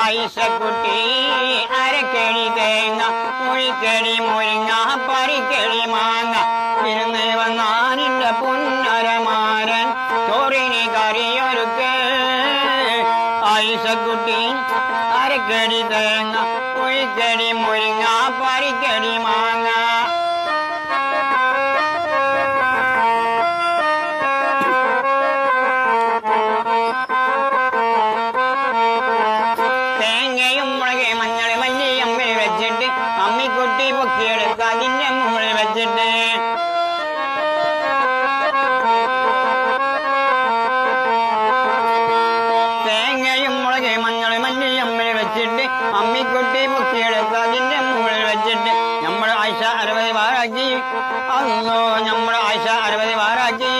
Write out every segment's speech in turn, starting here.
ആയിഷക്കുട്ടി അരക്കടി തേങ്ങ മുഴിക്കടി മുരിങ്ങ പരിക്കടി മാങ്ങ വിരുന്ന് വന്നാനിന്റെ പുന്നരമാരൻ ചോറിന് കറിയൊരുക്ക് ആയിഷക്കുട്ടി അരക്കടി തേങ്ങ മുഴിക്കടി മുരിങ്ങ പരിക്കടി മാങ്ങ അമ്മിക്കുട്ടി പൊക്കിയെടുത്ത് അതിന്റെ മുകളിൽ വെച്ചിട്ട് തേങ്ങയും മുളക് മഞ്ഞൾ മല്ലിയമ്മിൽ വെച്ചിട്ട് അമ്മിക്കുട്ടി പൊക്കിയെടുത്ത് അതിന്റെ മുകളിൽ വെച്ചിട്ട് നമ്മുടെ ആയിഷ 60 വാറാക്കി അന്നോ നമ്മുടെ ആയിഷ 60 വാറാക്കി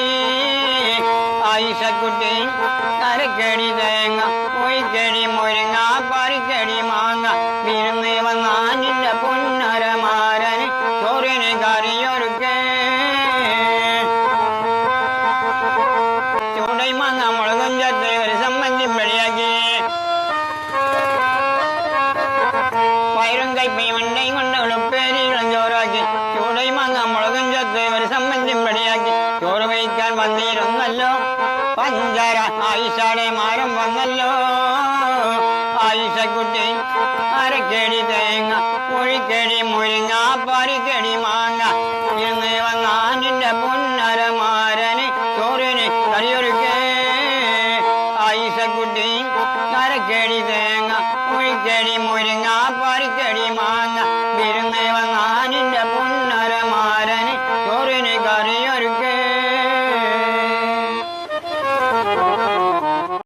ആയിഷക്കുട്ടി അരക്കടി തേങ്ങ മുഴിക്കടി മുരിങ്ങ പരിക്കടി മാങ്ങ വിരുന്ന് വന്നാനിന്റെ പുന്നരമാരന് ചോറിന് കറിയൊരുക്ക് ചൂടൈ മാങ്ങ മുളകും ചേർത്ത് ഒരു സമ്മന്തി വെളിയാക്കി പയറും കൈപ്പയും ഉണ്ടയും കൊണ്ട് ഉളുപ്പേരികളും ചോറാക്കി ചൂടൈ മാങ്ങ മുളകും ചേർത്ത് ഒരു സമ്മന്തി വെളിയാക്കി ചോറ് വയ്ക്കാൻ വന്നിരുന്നല്ലോ പഞ്ചാര ആയിഷയുടെ മാരം വന്നല്ലോ ആയിഷക്കുട്ടി അരക്കടി തേങ്ങ മുഴിക്കടി മുരിങ്ങ പരിക്കടി മാങ്ങ ഇന്ന് വന്നാനിന്റെ പുന്നരമാരന് ചോറിന് കറിയൊരുക്കേ ആയിഷക്കുട്ടി അരക്കടി തേങ്ങ മുഴിക്കടി മുരിങ്ങ പരിക്കടി മാങ്ങ വിരുന്ന് വന്നാനിന്റെ